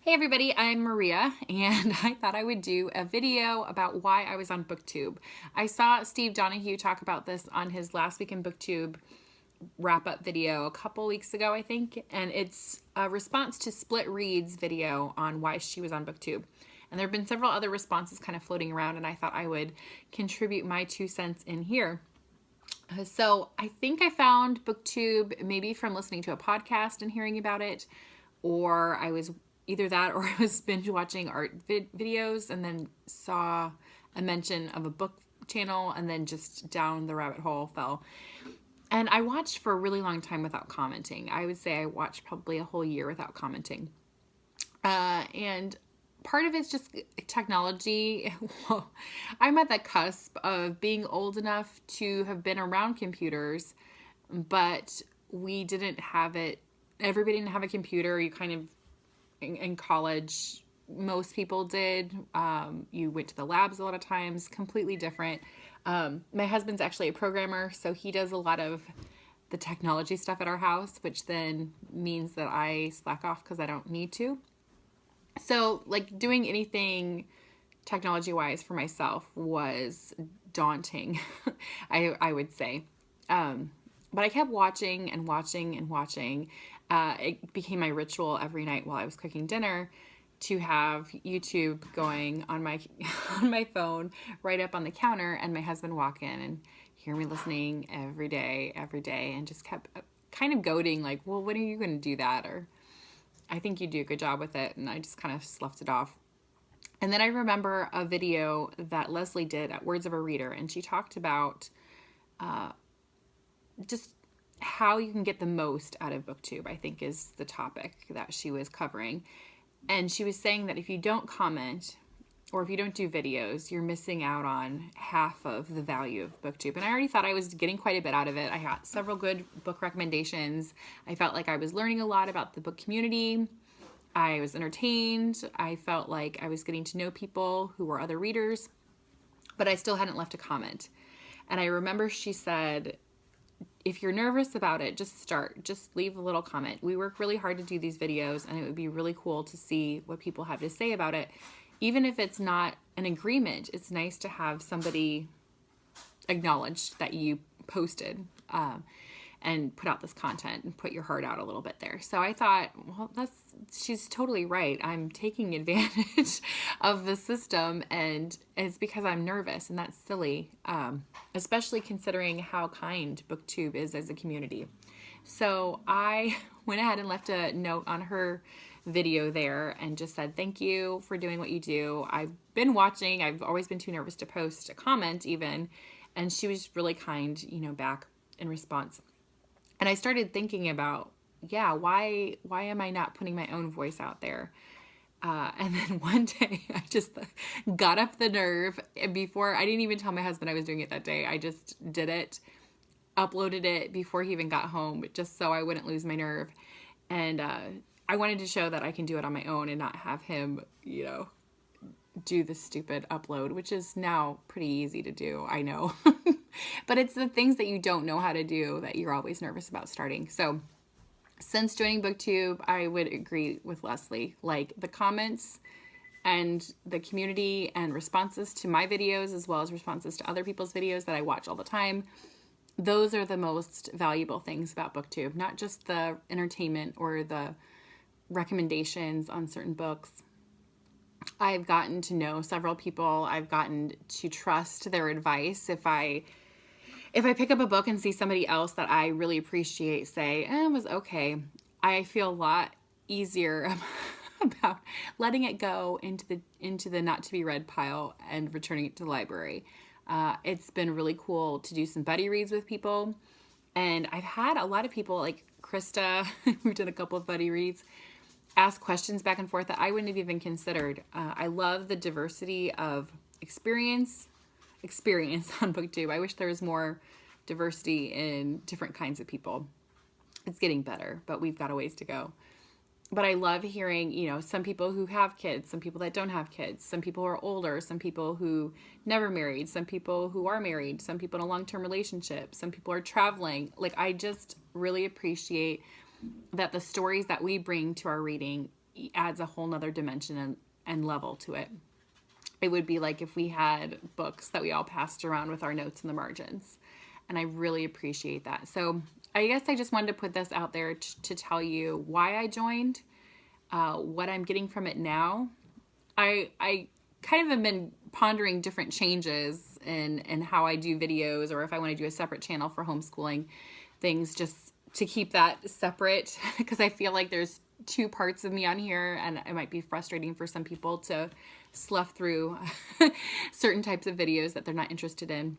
Hey everybody, I'm Maria, and I thought I would do a video about why I was on Booktube. I saw Steve Donahue talk about this on his Last Week in Booktube wrap-up video a couple weeks ago, I think, and it's a response to Split Read's video on why she was on Booktube. And there have been several other responses kind of floating around, and I thought I would contribute my 2 cents in here. So I think I found Booktube maybe from listening to a podcast and hearing about it, or I was either that or I was binge watching art videos and then saw a mention of a book channel and then just down the rabbit hole fell. And I watched for a really long time without commenting. I would say I watched probably a whole year without commenting. And part of it's just technology. Well, I'm at the cusp of being old enough to have been around computers, but we didn't have it. Everybody didn't have a computer. You kind of, in college, most people did. You went to the labs a lot of times, completely different. My husband's actually a programmer, so he does a lot of the technology stuff at our house, which then means that I slack off because I don't need to. So, like, doing anything technology-wise for myself was daunting, I would say. But I kept watching and watching and watching. It became my ritual every night while I was cooking dinner to have YouTube going on my on my phone right up on the counter, and my husband walk in and hear me listening every day, and just kept kind of goading, like, well, when are you going to do that? Or I think you do a good job with it. And I just kind of sloughed it off. And then I remember a video that Leslie did at Words of a Reader, and she talked about just how you can get the most out of Booktube, I think is the topic that she was covering. And she was saying that if you don't comment or if you don't do videos, you're missing out on half of the value of Booktube. And I already thought I was getting quite a bit out of it. I got several good book recommendations. I felt like I was learning a lot about the book community. I was entertained. I felt like I was getting to know people who were other readers, but I still hadn't left a comment. And I remember she said, if you're nervous about it, just start. Just leave a little comment. We work really hard to do these videos, and it would be really cool to see what people have to say about it. Even if it's not an agreement, it's nice to have somebody acknowledge that you posted and put out this content and put your heart out a little bit there. So I thought, well, she's totally right. I'm taking advantage of the system, and it's because I'm nervous, and that's silly, especially considering how kind BookTube is as a community. So I went ahead and left a note on her video there and just said, thank you for doing what you do. I've been watching. I've always been too nervous to post a comment even. And she was really kind, back in response. And I started thinking about, why am I not putting my own voice out there? And then one day I just got up the nerve, and before, I didn't even tell my husband I was doing it that day. I just did it, uploaded it before he even got home, just so I wouldn't lose my nerve. And I wanted to show that I can do it on my own and not have him, do the stupid upload, which is now pretty easy to do, I know. But it's the things that you don't know how to do that you're always nervous about starting. So since joining BookTube, I would agree with Leslie. Like, the comments and the community and responses to my videos, as well as responses to other people's videos that I watch all the time, those are the most valuable things about BookTube. Not just the entertainment or the recommendations on certain books. I've gotten to know several people. I've gotten to trust their advice. If I pick up a book and see somebody else that I really appreciate say, it was okay, I feel a lot easier about letting it go into the not to be read pile and returning it to the library. It's been really cool to do some buddy reads with people. And I've had a lot of people like Krista, who did a couple of buddy reads, ask questions back and forth that I wouldn't have even considered. I love the diversity of experience on BookTube. I wish there was more diversity in different kinds of people. It's getting better, but we've got a ways to go. But I love hearing, some people who have kids, some people that don't have kids, some people who are older, some people who never married, some people who are married, some people in a long-term relationship, some people are traveling. Like, I just really appreciate that the stories that we bring to our reading adds a whole nother dimension and level to it. It would be like if we had books that we all passed around with our notes in the margins. And I really appreciate that. So I guess I just wanted to put this out there to tell you why I joined, what I'm getting from it now. I kind of have been pondering different changes in how I do videos, or if I want to do a separate channel for homeschooling things, just to keep that separate, because I feel like there's two parts of me on here, and it might be frustrating for some people to slough through certain types of videos that they're not interested in.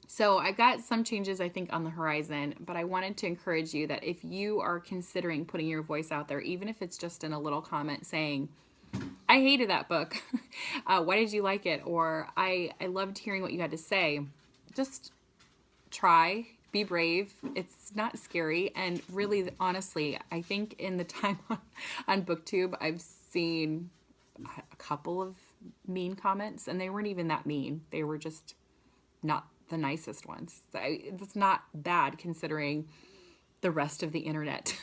So I've got some changes, I think, on the horizon, but I wanted to encourage you that if you are considering putting your voice out there, even if it's just in a little comment saying, I hated that book, why did you like it? Or I loved hearing what you had to say. Just try, be brave. It's not scary. And really, honestly, I think in the time on BookTube, I've seen a couple of mean comments, and they weren't even that mean. They were just not the nicest ones. It's not bad considering the rest of the internet.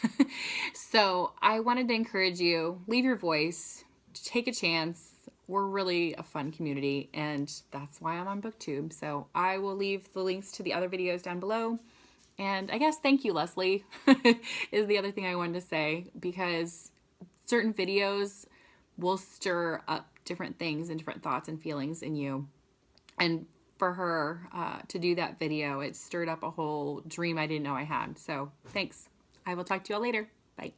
So I wanted to encourage you, leave your voice, take a chance. We're really a fun community, and that's why I'm on BookTube. So I will leave the links to the other videos down below. And I guess thank you, Leslie, is the other thing I wanted to say, because certain videos will stir up different things and different thoughts and feelings in you. And for her to do that video, it stirred up a whole dream I didn't know I had. So thanks. I will talk to you all later. Bye.